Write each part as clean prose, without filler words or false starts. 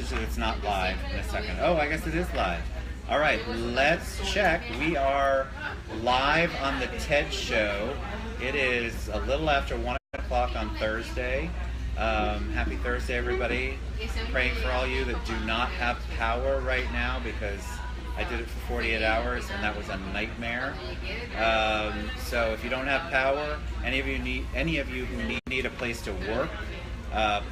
message that it's not live in a second. Oh, I guess it is live. All right, let's check. We are live on the TED Show. It is a little after 1 o'clock on Thursday. Happy Thursday, everybody. Praying for all you that do not have power right now, because I did it for 48 hours and that was a nightmare. So if you don't have power, any of you who need a place to work,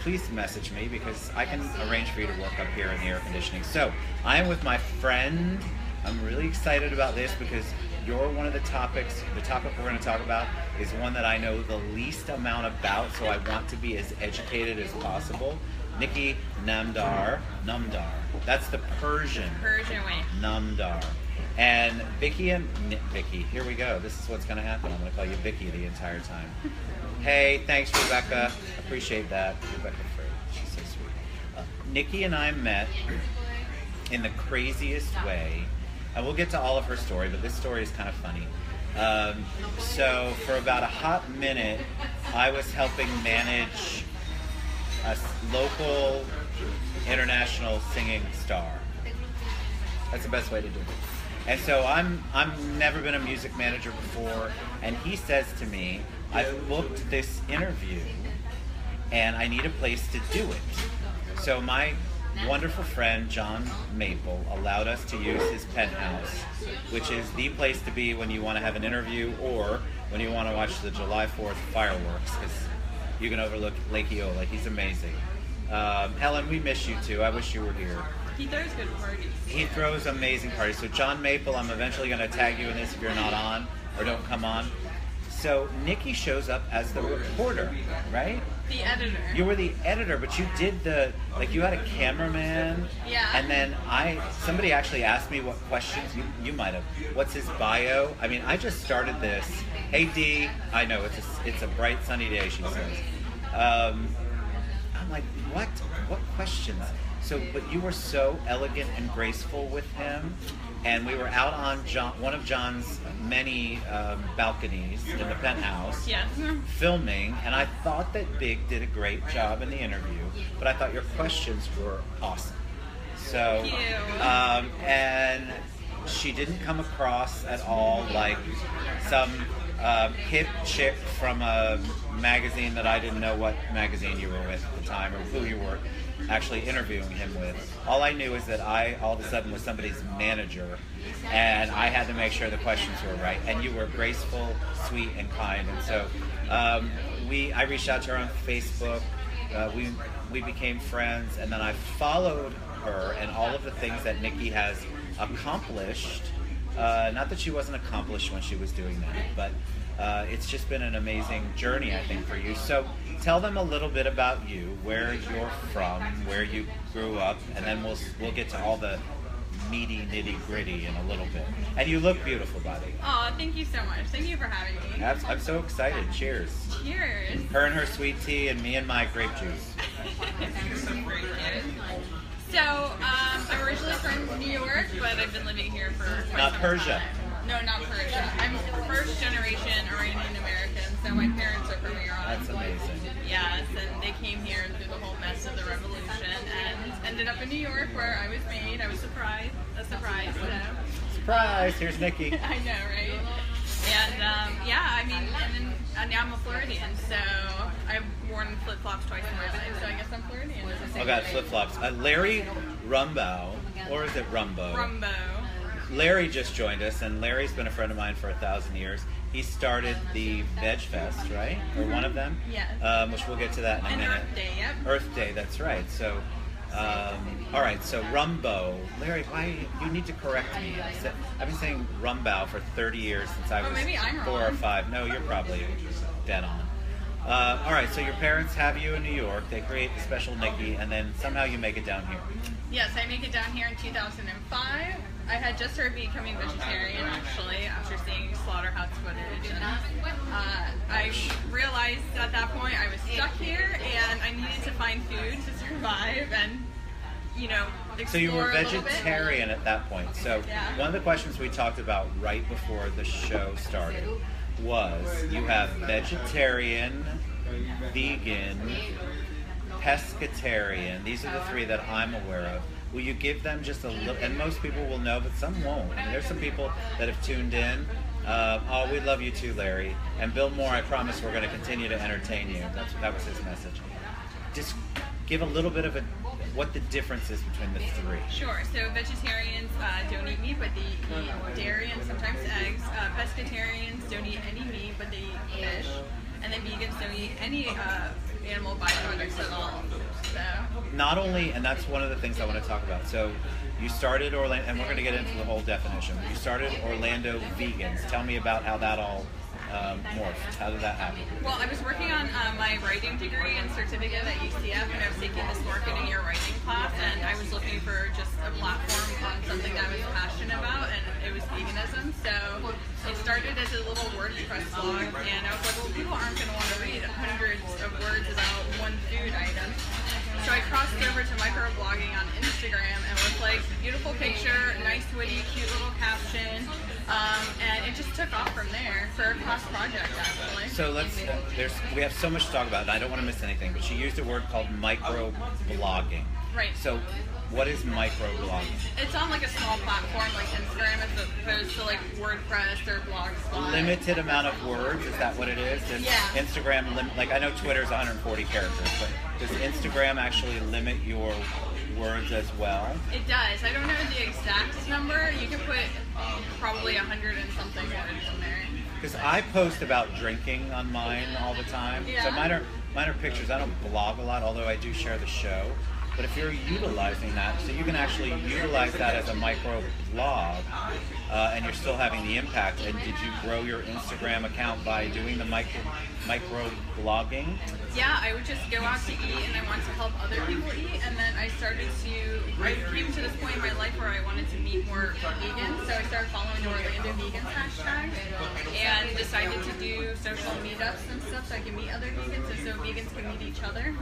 please message me, because I can arrange for you to work up here in the air conditioning. So I am with my friend. I'm really excited about this because you're one of the topics. The topic we're going to talk about is one that I know the least amount about, so I want to be as educated as possible. Nikki Namdar. That's the Persian way. Namdar. And Vicky, here we go. This is what's going to happen. I'm going to call you Vicky the entire time. Hey, thanks, Rebecca. Appreciate that. Rebecca Frey. She's so sweet. Nikki and I met in the craziest way. And we'll get to all of her story, but this story is kind of funny. So for about a hot minute, I was helping manage a local international singing star. That's the best way to do it. And so I'm never been a music manager before, and he says to me, I've booked this interview and I need a place to do it. So my wonderful friend John Maple allowed us to use his penthouse, which is the place to be when you want to have an interview or when you want to watch the July 4th fireworks, because you can overlook Lake Eola. He's amazing. Helen, we miss you too. I wish you were here. He throws good parties. He throws amazing parties. So John Maple, I'm eventually going to tag you in this if you're not on or don't come on. So Nikki shows up as the reporter, right? The editor. You were the editor, but you did you had a cameraman. Yeah. And then somebody actually asked me what questions, you might have. What's his bio? I mean, I just started this. Hey Dee, I know, it's a bright sunny day, she says. I'm like, what questions? So, but you were so elegant and graceful with him, and we were out on one of John's many balconies in the penthouse, yes, filming, and I thought that Big did a great job in the interview, but I thought your questions were awesome. So, thank you. And she didn't come across at all like some hip chick from a magazine that I didn't know what magazine you were with at the time or who you were actually interviewing him with. All I knew is that I all of a sudden was somebody's manager, and I had to make sure the questions were right. And you were graceful, sweet, and kind. And so I reached out to her on Facebook. We became friends, and then I followed her and all of the things that Nikki has accomplished. Not that she wasn't accomplished when she was doing that, but it's just been an amazing journey, I think, for you. So tell them a little bit about you, where you're from, where you grew up, and then we'll get to all the meaty, nitty-gritty in a little bit. And you look beautiful, buddy. Oh, thank you so much. Thank you for having me. I'm so excited. Cheers. Cheers. Her and her sweet tea, and me and my grape juice. So, I'm originally from New York, but I've been living here for quite Not some Persia. time. No, not Persia. I'm first generation Iranian American, so my parents are from Iran. That's amazing. Yes, and they came here through the whole mess of the revolution and ended up in New York, where I was made. I was surprised. A surprise. So. Surprise! Here's Nikki. I know, right? And now I'm a Floridian, so I've worn flip-flops twice in my life, so I guess I'm Floridian. Oh God, flip-flops. Larry Rumbow, or is it Rumbo? Rumbo. Larry just joined us, and Larry's been a friend of mine for 1,000 years. He started the Veg Fest, right? Or one of them? Yes. Which we'll get to that in a minute. Earth Day, yep. Earth Day, that's right. So, all right, so Rumbo. Larry, you need to correct me. I've been saying Rumbow for 30 years since I was maybe I'm 4 or wrong. 5. No, you're probably dead on. All right, so your parents have you in New York. They create the special Nikki, and then somehow you make it down here. Yes, I make it down here in 2005. I had just started becoming vegetarian, actually, after seeing slaughterhouse footage. And, I realized at that point I was stuck here, and I needed to find food to survive and, explore. So you were a little vegetarian bit. at that point. So Yeah. one of the questions we talked about right before the show started was you have vegetarian, vegan, pescatarian. These are the three that I'm aware of. Will you give them just a little, and most people will know, but some won't. I mean, there's some people that have tuned in. Oh, we love you too, Larry. And Bill Moore, I promise we're going to continue to entertain you. That was his message. Just give a little bit of what the difference is between the three. Sure. So vegetarians don't eat meat, but they eat dairy and sometimes eggs. Pescatarians don't eat any meat, but they eat fish. And then vegans don't eat any animal byproducts at all. So. Not only, and that's one of the things I want to talk about. So you started Orlando, and we're going to get into the whole definition. You started Orlando Vegans. Tell me about how that all morphed. How did that happen? Well, I was working on my writing degree and certificate at UCF, and I was taking this marketing your writing class, and I was looking for just a platform on something that I was passionate about, and it was veganism. So it started as a little WordPress blog, and I was like, well, people aren't going to want to read hundreds of words about one food item. So I crossed over to microblogging on Instagram, and was like, beautiful picture, nice, witty, cute little caption. And it just took off from there for a class project, actually. So we have so much to talk about, and I don't want to miss anything, but she used a word called microblogging. Right. So what is microblogging? It's on like a small platform like Instagram as opposed to like WordPress or Blogspot. Limited amount of words, is that what it is? Does Instagram like I know Twitter's 140 characters, but does Instagram actually limit your words as well? It does. I don't know the exact number. You can put probably 100 and something words in there. Because I post about drinking on mine all the time. Yeah. So mine are pictures. I don't blog a lot, although I do share the show. But if you're utilizing that, so you can actually utilize that as a micro blog, and you're still having the impact. And did you grow your Instagram account by doing the micro blogging? Yeah, I would just go out to eat, and I wanted to help other people eat. And then I came to this point in my life where I wanted to meet more vegans. So I started following the Orlando Vegans hashtag, and decided to do social meetups and stuff so I can meet other vegans, and so vegans can meet each other.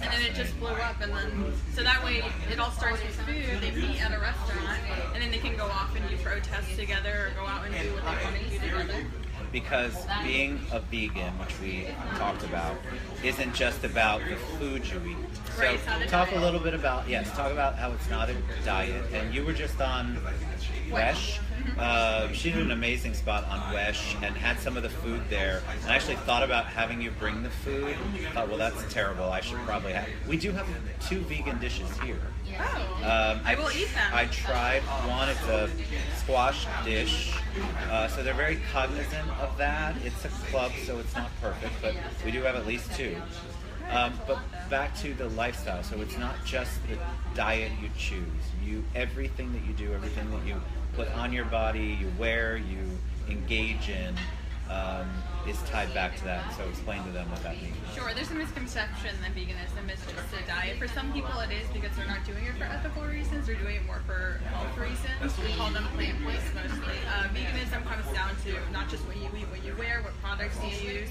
And then it just blew up, and then so that way it all starts with food. They meet at a restaurant, and then they can go off and do protests together, or go out and do what they want to do together. Because being a vegan, which we talked about, isn't just about the food you eat. So Right, talk a little bit about talk about how it's not a diet. And you were just on Wesh. She did an amazing spot on Wesh and had some of the food there. And I actually thought about having you bring the food. Thought, well, that's terrible. I should probably have. We do have 2 vegan dishes here. Oh, I will eat them. I tried one. It's a squash dish. So they're very cognizant of that. It's a club, so it's not perfect, but we do have at least 2. But back to the lifestyle. So it's not just the diet you choose. Everything that you do, everything that you put on your body, you wear, you engage in, is tied back to that. So explain to them what that means. Sure, there's a misconception that veganism is just a diet. For some people it is because they're not doing it for ethical reasons, they're doing it more for health reasons. We call them plant-based mostly. Veganism comes down to not just what you eat, what you wear, what products you use.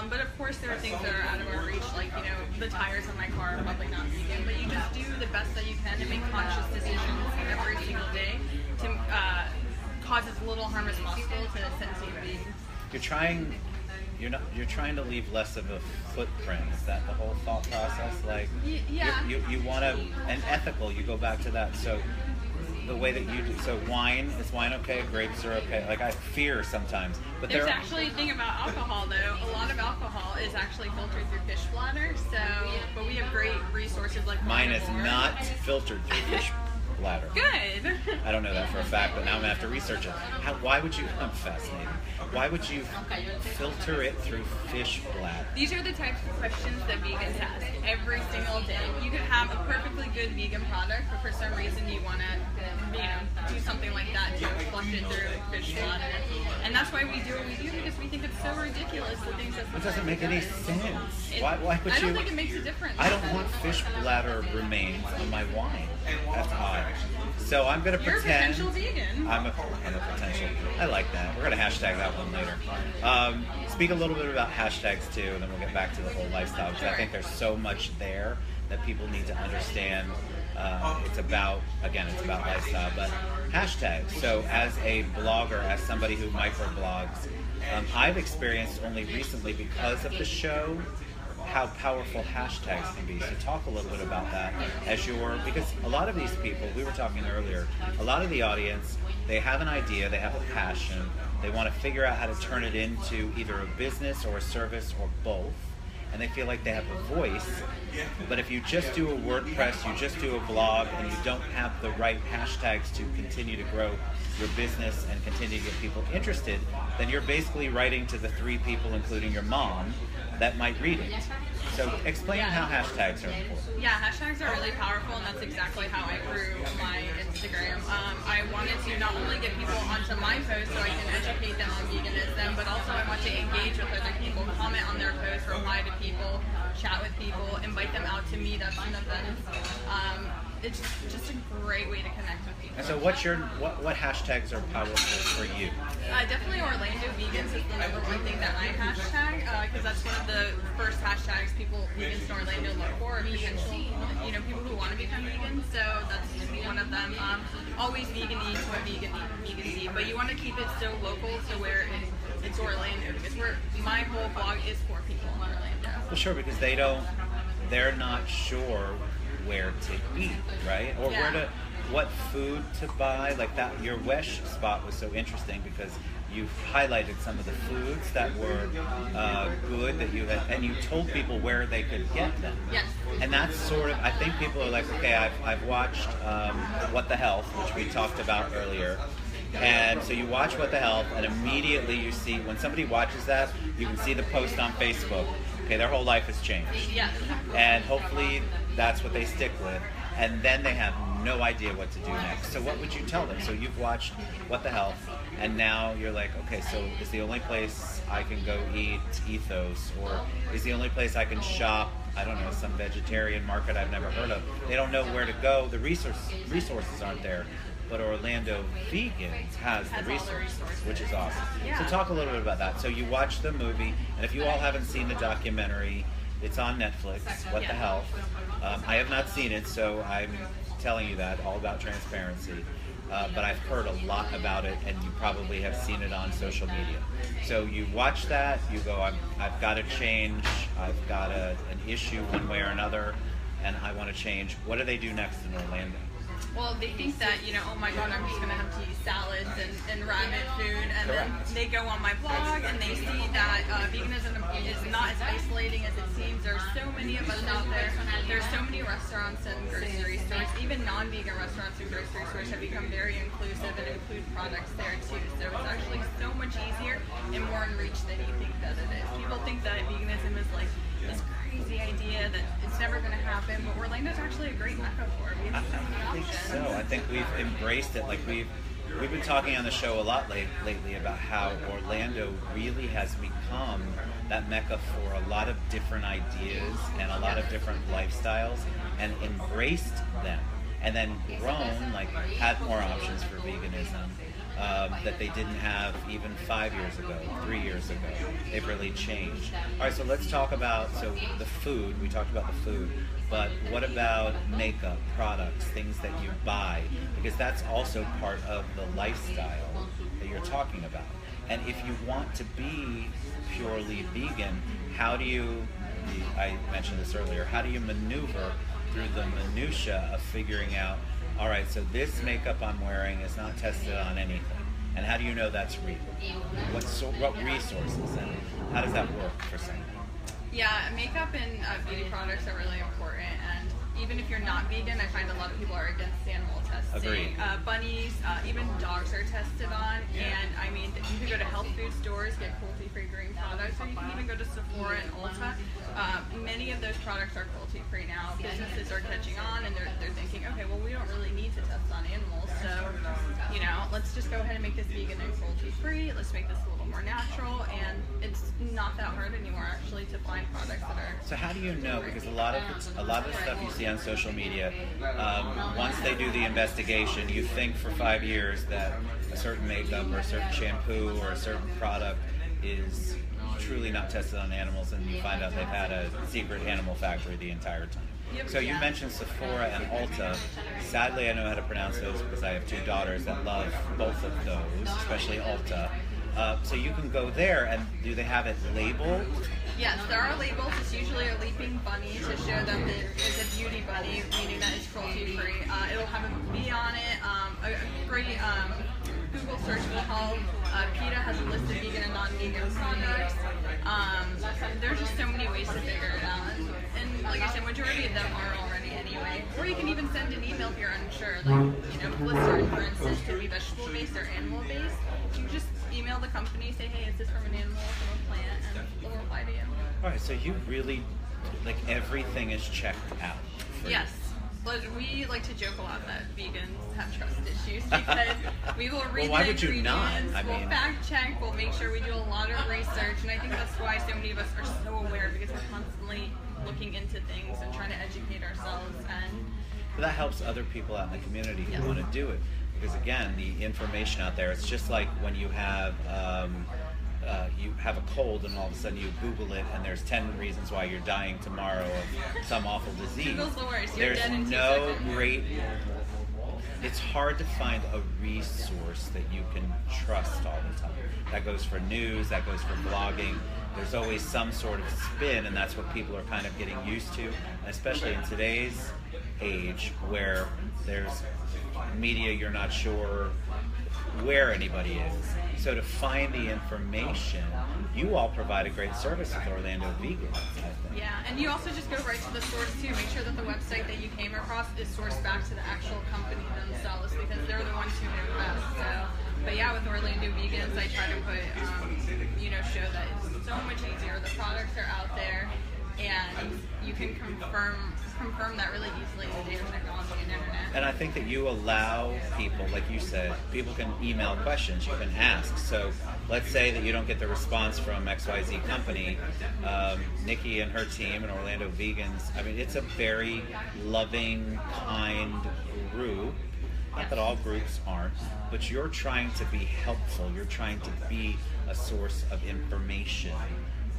But of course there are things that are out of our reach, like, the tires on my car are probably not vegan, but you just do the best that you can to make conscious decisions every single day to cause as little harm as possible to a sentient being. You're trying to leave less of a footprint. Is that the whole thought process? Like, yeah. you want to, and ethical, you go back to that. So the way that you do, so is wine okay? Grapes are okay? Like, I fear sometimes. But there's actually a thing about alcohol, though. A lot of alcohol is actually filtered through fish bladder, but we have great resources like mine is not filtered through fish bladder. Good. I don't know that for a fact, but now I'm going to have to research it. Why would you, I'm fascinated. Why would you filter it through fish bladder? These are the types of questions that vegans ask every single day. You could have a perfectly good vegan product, but for some reason you want to, do something like that to flush it through fish bladder. And that's why we do what we do, because we think it's so ridiculous, the things that it doesn't make any sense. Why would I don't think it makes a difference. I don't want fish bladder remains on my wine. That's odd. So I'm going to pretend. You're a potential vegan. I'm a potential. I like that. We're going to hashtag that one later. Speak a little bit about hashtags too, and then we'll get back to the whole lifestyle, because I think there's so much there that people need to understand. It's about lifestyle, but hashtags. So as a blogger, as somebody who microblogs, I've experienced only recently, because of the show, how powerful hashtags can be. So talk a little bit about that because a lot of these people, we were talking earlier, a lot of the audience, they have an idea, they have a passion, they want to figure out how to turn it into either a business or a service or both, and they feel like they have a voice. But if you just do a WordPress, you just do a blog, and you don't have the right hashtags to continue to grow your business and continue to get people interested, then you're basically writing to the 3 people, including your mom, that might read it. So explain how hashtags are important. Yeah, hashtags are really powerful, and that's exactly how I grew my Instagram. I wanted to not only get people onto my posts so I can educate them on veganism, but also I want to engage with other people, comment on their posts, reply to people, chat with people, invite them out to meetups and events. It's just a great way to connect with people. And so what hashtags are powerful for you? Definitely Orlando Vegans is the number one thing that I hashtag, because that's one of the first hashtags vegans in Orlando look for, potential, people who want to become vegan. So that's one of them. Always vegan-y to a vegan-y, but you want to keep it so local to where it's Orlando, because my whole blog is for people in Orlando. Well, sure, because they're not sure where to eat, right? Or what food to buy. Like that, your Wesh spot was so interesting because you highlighted some of the foods that were good that you had, and you told people where they could get them. Yes. And that's sort of, I think people are like, okay, I've watched What the Health, which we talked about earlier. And so you watch What the Health, and immediately you see, when somebody watches that, you can see the post on Facebook. Okay, their whole life has changed. Yeah. And hopefully that's what they stick with. And then they have no idea what to do next. So what would you tell them? So you've watched What the Health, and now you're like, okay, so is the only place I can go eat Ethos, or is the only place I can shop, I don't know, some vegetarian market I've never heard of? They don't know where to go. The resources aren't there. But Orlando Vegans has the resources, which is awesome. Yeah. So talk a little bit about that. So you watched the movie, and if you all haven't seen the documentary, it's on Netflix, What the Health. I have not seen it, so I'm telling you that, all about transparency. But I've heard a lot about it, and you probably have seen it on social media. So you watch that, you go, I've got to change, I've got an issue one way or another, and I want to change. What do they do next in Orlando? Well, they think that, oh my God, I'm just going to have to eat salads and ramen food. And then they go on my blog and they see that veganism is not as isolating as it seems. There's so many of us out there. There's so many restaurants and grocery stores, even non-vegan restaurants and grocery stores have become very inclusive and include products there too. So it's actually so much easier and more in reach than you think that it is. People think that veganism is like this crazy idea that it's never going to happen, but Orlando's actually a great mecca for it. We have so many options. So I think we've embraced it. Like we've been talking on the show a lot lately about how Orlando really has become that mecca for a lot of different ideas and a lot of different lifestyles, and embraced them, and then grown, like had more options for veganism that they didn't have even 5 years ago, 3 years ago. They've really changed. All right, so let's talk about the food. We talked about the food. But what about makeup, products, things that you buy? Because that's also part of the lifestyle that you're talking about. And if you want to be purely vegan, I mentioned this earlier, how do you maneuver through the minutia of figuring out, all right, so this makeup I'm wearing is not tested on anything. And how do you know that's real? What resources, and how does that work for someone? Yeah, makeup and beauty products are really important, and even if you're not vegan, I find a lot of people are against animal testing. Agreed. Bunnies, even dogs are tested on, and I mean, you can go to health food stores, get cruelty-free green products, or you can even go to Sephora and Ulta. Many of those products are cruelty-free now. Businesses are catching on, and they're thinking, okay, well, we don't really need to test on animals, so, let's just go ahead and make this vegan and cruelty-free. Let's make this a little more natural, and it's not that hard anymore, actually, to find products that are. So how do you know? Because a lot of the stuff you see on social media, once they do the investigation, you think for 5 years that a certain makeup or a certain shampoo or a certain product is truly not tested on animals, and you find out they've had a secret animal factory the entire time. So you mentioned Sephora and Ulta. Sadly, I know how to pronounce those because I have 2 daughters that love both of those, especially Ulta. So you can go there, and do they have it labeled Yes, there are labels. It's usually a leaping bunny to show that it is a beauty bunny, meaning that it's cruelty-free. It'll have a bee on it. A great Google search will help. PETA has a list of vegan and non-vegan products. There's just so many ways to figure it out. And like I said, majority of them are already anyway. Or you can even send an email if you're unsure. Like, Glycerin, for instance, could be vegetable-based or animal-based. You just email the company, say, hey, is this from an animal or from a plant, and they'll reply to you. All right, so you really, like, everything is checked out. Yes. But we like to joke a lot that vegans have trust issues because we will read why the would you not? ingredients, we'll fact check, we'll make sure we do a lot of research, and I think that's why so many of us are so aware, because we're constantly looking into things and trying to educate ourselves. And But that helps other people out in the community who want to do it. Because again, the information out there, it's just like when you have a cold and all of a sudden you Google it and there's 10 reasons why you're dying tomorrow of some awful disease. Google's the worst. You're There's dead in 2 no seconds. great... It's hard to find a resource that you can trust all the time. That goes for news, that goes for blogging. There's always some sort of spin, and that's what people are kind of getting used to, especially in today's age where there's media you're not sure where anybody is. So to find the information, you all provide a great service with Orlando Vegans, I think. Yeah, and you also just go right to the source too. Make sure that the website that you came across is sourced back to the actual company themselves, because they're the ones who know best. So, but yeah, with Orlando Vegans, I try to put, show that it's so much easier. The products are out there, and you can confirm that really easily in the day of technology and internet. And I think that you allow people, like you said, people can email questions, you can ask. So let's say that you don't get the response from XYZ company. Nikki and her team and Orlando Vegans, I mean, it's a very loving, kind group. Not that all groups aren't, but you're trying to be helpful. You're trying to be a source of information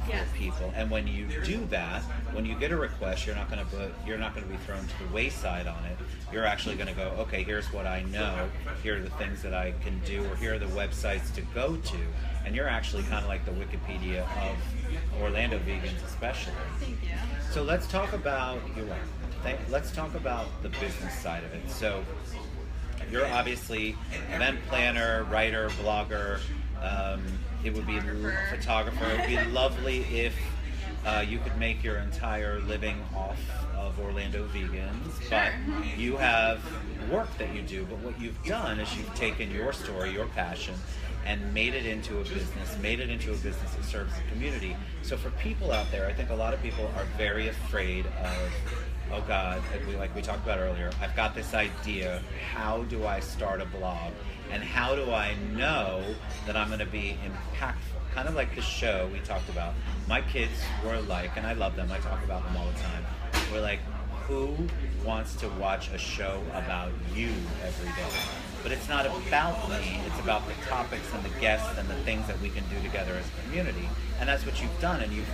for people. And when you do that, when you get a request, you're not going to be thrown to the wayside on it. You're actually going to go, okay, here's what I know. Here are the things that I can do, or here are the websites to go to. And you're actually kind of like the Wikipedia of Orlando Vegans, especially. Thank you. So let's talk about let's talk about the business side of it. So you're obviously event planner, writer, blogger. It would be photographer. It would be lovely if you could make your entire living off of Orlando Vegans, but you have work that you do. But what you've done is you've taken your story, your passion, and made it into a business, that serves the community. So for people out there, I think a lot of people are very afraid of, oh God, like we talked about earlier, I've got this idea, how do I start a blog? And how do I know that I'm going to be impactful? Kind of like the show we talked about. My kids were like, and I love them, I talk about them all the time, we're like, who wants to watch a show about you every day? But it's not about me, it's about the topics and the guests and the things that we can do together as a community. And that's what you've done, and you've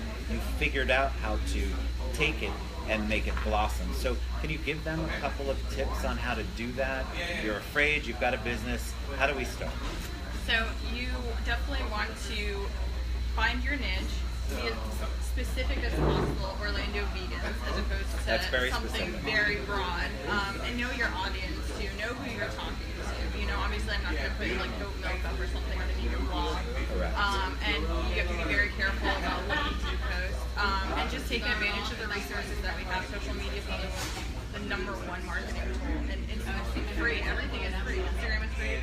figured out how to take it and make it blossom. So can you give them a couple of tips on how to do that? You're afraid, you've got a business. How do we start? So you definitely want to find your niche, be as specific as possible, Orlando Vegans, as opposed to something very broad. And know your audience too, know who you're talking to. Obviously I'm not going to put like goat milk up or something on a vegan blog. Correct. And you have to be very careful about what you do post. And just take advantage of the resources that we have. Social media is the #1 marketing tool, and it's free. Everything is free. Instagram is free.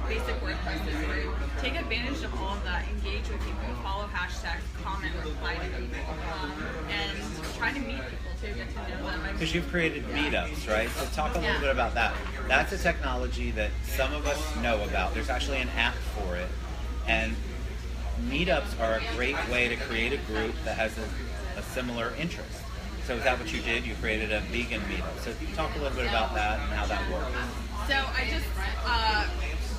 Basic WordPress is free. Take advantage of all of that. Engage with people. Follow hashtags. Comment. Reply to people. And try to meet people too. Get to know them. Because you've created meetups, right? So talk a little bit about that. That's a technology that some of us know about. There's actually an app for it, and meetups are a great way to create a group that has a similar interest. So is that what you did? You created a vegan meetup. So talk a little bit about that and how that works. So I just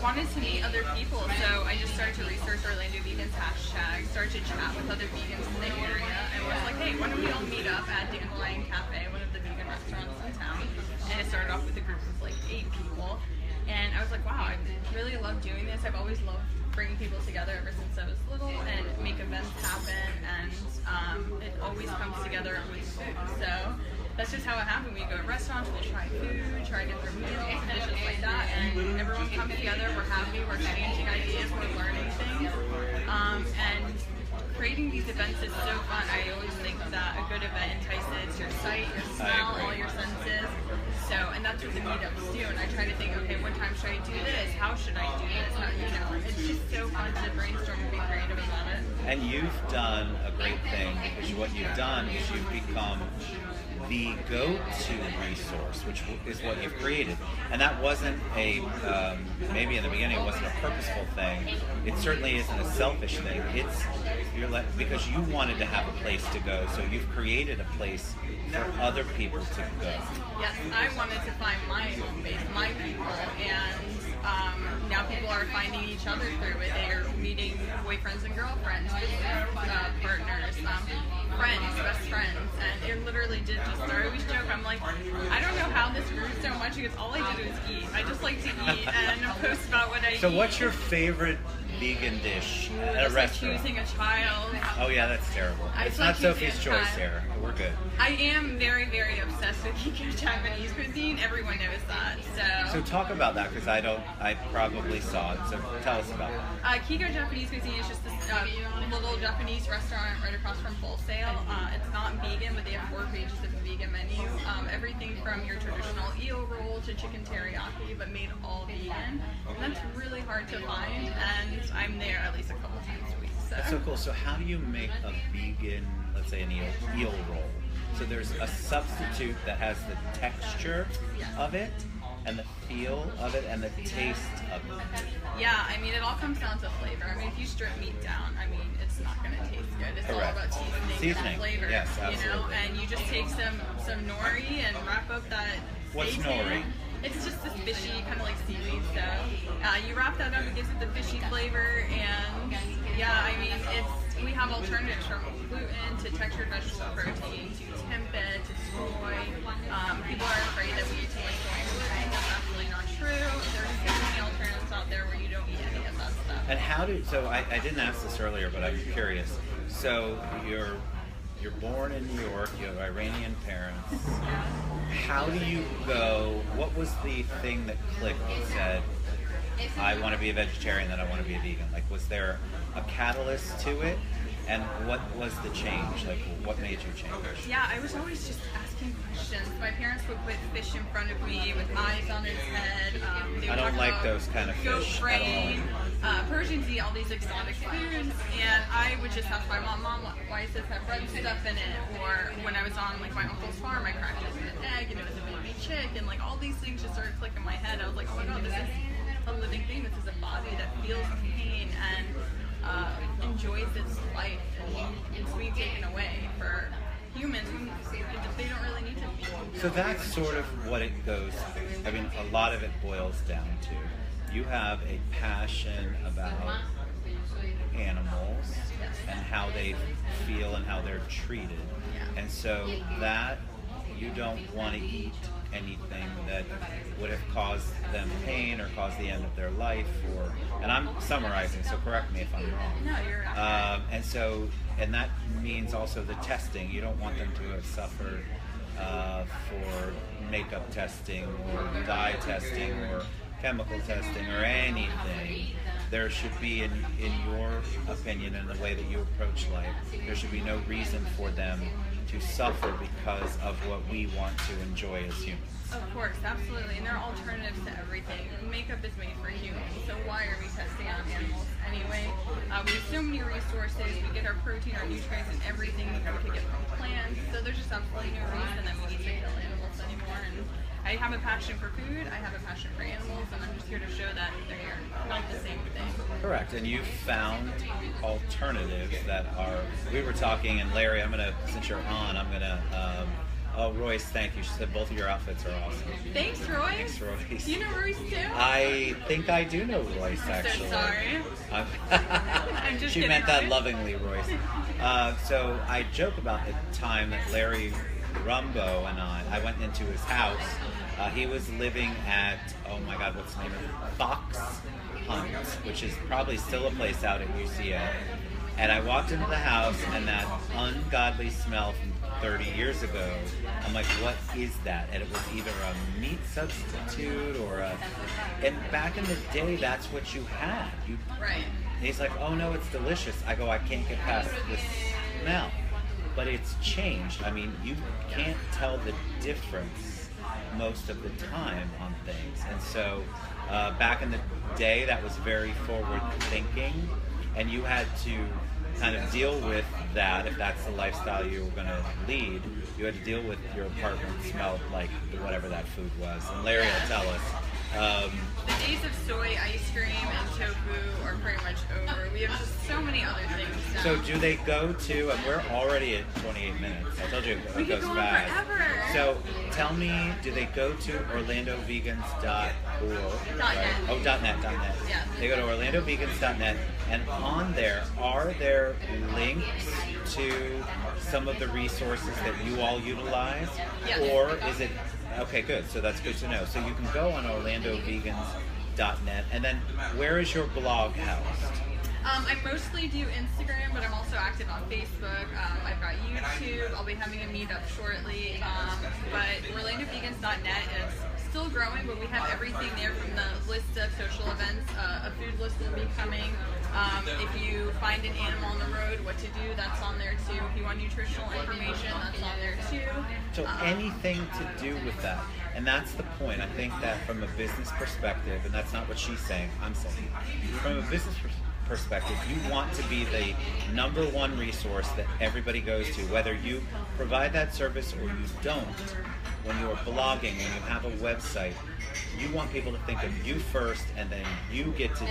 wanted to meet other people. So I just started to research Orlando Vegans hashtag, started to chat with other vegans in the area, and was like, hey, why don't we all meet up at Dandelion Cafe, one of the vegan restaurants in town. And it started off with a group of like 8 people. And I was like, wow, I really love doing this. I've always loved bring people together ever since I was little and make events happen, and it always comes together with food. So that's just how it happened. We go to restaurants, we'll try food, try different meals, dishes like that, and everyone comes together. We're happy, we're exchanging ideas, we're learning things, and creating these events is so fun. I always think that a good event entices your sight, your smell, all your senses. So, and that's what the meetups do. And I try to think, okay, what time should I do this? How should I do this? How, it's just so fun to brainstorm and be creative about it. And you've done a great thing, because what you've done is you've become the go-to resource, which is what you've created. And that wasn't maybe in the beginning it wasn't a purposeful thing. It certainly isn't a selfish thing. Because you wanted to have a place to go, so you've created a place for other people to go. Yes, I wanted to find my home base, my people, and now people are finding each other through it. They are meeting boyfriends and girlfriends, partners, friends, best friends, and it literally did just start. I always joke, I'm like, I don't know how this grew so much, because all I did was eat. I just like to eat and post about what I eat. So what's your favorite vegan dish at a restaurant? Like choosing a child. Oh yeah, that's terrible. It's not Sophie's choice, Sarah. We're good. I am very, very obsessed with Keto Japanese cuisine. Everyone knows that. So talk about that, because I probably saw it. So tell us about that. Keto Japanese cuisine is just this little Japanese restaurant right across from Full Sail. It's not vegan, but they have 4 pages of the vegan menu. Everything from your traditional eel roll to chicken teriyaki, but made all vegan. And that's really hard to find, and I'm there at least a couple times a week. So. That's so cool. So how do you make a vegan, let's say an eel roll? So there's a substitute that has the texture of it, and the feel of it, and the taste of it. Yeah, I mean, it all comes down to flavor. I mean, if you strip meat down, I mean, it's not going to taste good. It's all about seasoning and flavor. Yes, absolutely. And you just take some nori and wrap up that What's steak nori? It's just this fishy, kind of like seaweed stuff. You wrap that up, it gives it the fishy flavor, and yeah, I mean, we have alternatives from gluten to textured vegetable protein to tempeh to soy. People are afraid that we eat too much soy and gluten. That's absolutely not true. There's so many alternatives out there where you don't eat any of that stuff. And so I didn't ask this earlier, but I'm curious. So you're born in New York, you have Iranian parents. How do you go, what was the thing that clicked that said, I want to be a vegetarian, then I want to be a vegan? Like, was there a catalyst to it? And what was the change? Like, what made you change? Yeah, I was always just asking questions. My parents would put fish in front of me with eyes on his head. I don't like those kind of fish goat brain. Persians eat all these exotic foods, and I would just ask my mom, why does this have red stuff in it? Or when I was on like my uncle's farm, I cracked open an egg, and it was a baby chick, and like all these things just started clicking in my head. I was like, oh my god, this is a living thing. This is a body that feels pain and enjoys its life, and it's being taken away for humans who they don't really need to be. So that's sort of what it goes to. I mean, a lot of it boils down to you have a passion about animals and how they feel and how they're treated. And so that you don't want to eat anything that would have caused them pain or caused the end of their life, and I'm summarizing, so correct me if I'm wrong. No, you're right. And that means also the testing. You don't want them to have suffered for makeup testing or dye testing or chemical testing or anything. There should be, in your opinion and the way that you approach life, there should be no reason for them to suffer because of what we want to enjoy as humans. Of course, absolutely, and there are alternatives to everything. Makeup is made for humans, so why are we testing on animals anyway? We have so many resources. We get our protein, our nutrients, and everything we could get from plants. So there's just absolutely no reason that we need to kill animals anymore. And I have a passion for food. I have a passion for animals, and I'm just here to show that they're not the same thing. Correct, and you found alternatives that are. We were talking, and Larry, since you're on, I'm gonna. Oh, Royce, thank you. She said both of your outfits are awesome. Thanks, Royce. Thanks, Royce. Do you know Royce too? I think I do know Royce, actually. I'm so sorry. I'm just She kidding, meant that Royce. lovingly, Royce. So I joke about the time that Larry Rumbo and I went into his house He was living at, oh my God, what's the name of it? Fox Hunt, which is probably still a place out at UCL. And I walked into the house, and that ungodly smell from 30 years ago, I'm like, what is that? And it was either a meat substitute or a... And back in the day, that's what you had. Right. And he's like, oh no, it's delicious. I go, I can't get past the smell. But it's changed. I mean, you can't tell the difference most of the time on things. And so back in the day, that was very forward thinking, and you had to kind of deal with that. If that's the lifestyle you were going to lead, you had to deal with your apartment smelled like whatever that food was. And Larry will tell us. The days of soy ice cream and tofu are pretty much over. We have just so many other things now. So do they go to, and we're already at 28 minutes. I told you it goes fast. Forever. So tell me, do they go to orlandovegans.org? .net. Oh, .net. Yeah. They go to orlandovegans.net, and on there, are there links to some of the resources that you all utilize? Yes. Or is it, okay, good. So that's good to know. So you can go on orlandovegans.net, and then where is your blog housed? I mostly do Instagram, but I'm also active on Facebook. I've got YouTube. I'll be having a meetup shortly. But OrlandoVegans.net is still growing, but we have everything there from the list of social events. A food list will be coming. If you find an animal on the road, what to do, that's on there too. If you want nutritional information, that's on there too. So anything to do with that. And that's the point. I think that from a business perspective, and that's not what she's saying, I'm saying, from a business perspective, you want to be the number one resource that everybody goes to, whether you provide that service or you don't. When you're blogging, when you have a website, you want people to think of you first, and then you get to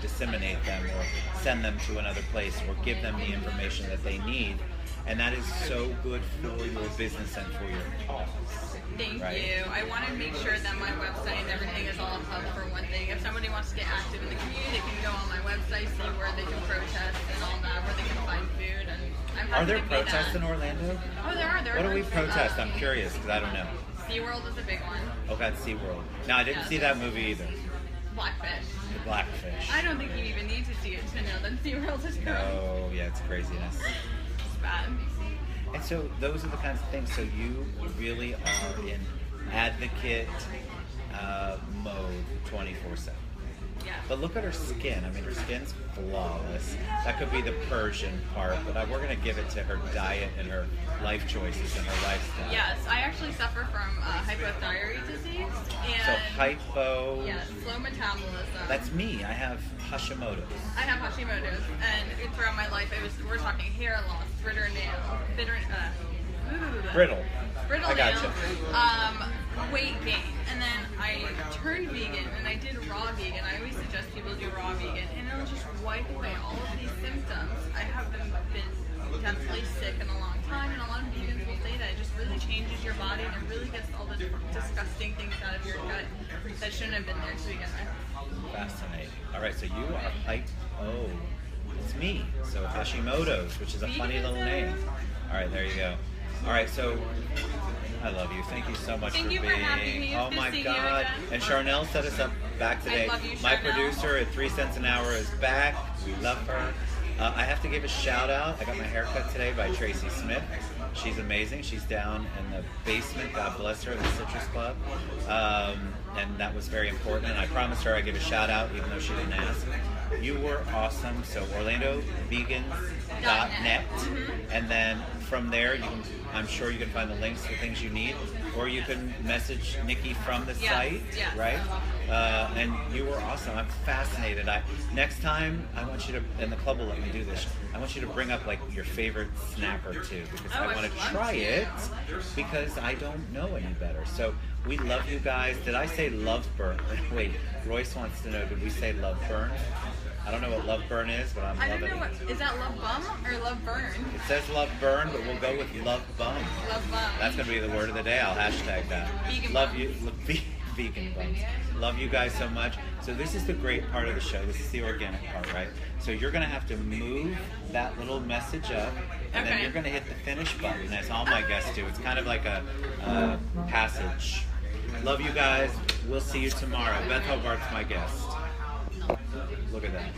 disseminate them or send them to another place or give them the information that they need. And that is so good for your business and for your cause. Thank right? you. I want to make sure that my website and everything is all hub for one thing. If somebody wants to get active in the community, they can go on my website, see where they can protest and all that, where they can find food. And I'm happy Are there to be protests that. in Orlando? Oh, there are. What do we protest? I'm curious because I don't know. SeaWorld is a big one. Oh, that's SeaWorld. No, I didn't see that movie either. Blackfish. The Blackfish. I don't think you even need to see it to know that SeaWorld is good. Oh, yeah, it's craziness. It's bad. And so those are the kinds of things. So you really are in advocate mode 24/7. Yeah. But look at her skin. I mean, her skin's flawless. That could be the Persian part, but we're going to give it to her diet and her life choices and her lifestyle. Yes, I actually suffer from hypothyroid disease. And So hypo... yes, slow metabolism. That's me. I have Hashimoto's. I have Hashimoto's, and throughout my life, we're talking hair loss, brittle I gotcha. nails, weight gain, and then I turned vegan, and I did raw vegan. I always suggest people do raw vegan, and it'll just wipe away all of these symptoms. I haven't been deathly sick in a long time, and a lot of vegans will say that it just really changes your body, and it really gets all the disgusting things out of your gut that shouldn't have been there to begin with. Fascinating. All right, so you are hypo. It's me. So Hashimoto's, which is a funny little name. All right, there you go. All right, so I love you. Thank you so much Thank for you being. for having me. It's Oh good my seeing you God! again. And Charnel set us up back today. I love you, My Charnel. producer at 3 cents an hour is back. We love her. I have to give a shout out. I got my hair cut today by Tracy Smith. She's amazing. She's down in the basement. God bless her, in the Citrus Club. And that was very important. And I promised her I'd give a shout out, even though she didn't ask. You were awesome. So OrlandoVegans.net, and then from there I'm sure you can find the links to things you need, or you can message Nikki from the site, right? And you were awesome. I'm fascinated. Next time I want you to, and the club will let me do this, I want you to bring up like your favorite snack or two, because I want to try it, because I don't know any better. So we love you guys. Did I say love burn? Wait, Royce wants to know, did we say love burn? I don't know what love burn is, but I'm loving it. I don't know is that love bum or love burn? It says love burn, but we'll go with love bum. Love bum. That's going to be the word of the day. I'll hashtag that. Vegan love bums. you, vegan bums. Love you guys so much. So this is the great part of the show. This is the organic part, right? So you're going to have to move that little message up, and then you're going to hit the finish button, as all my guests do. It's kind of like a passage Love you guys. We'll see you tomorrow. Beth Hobart's my guest. Look at that.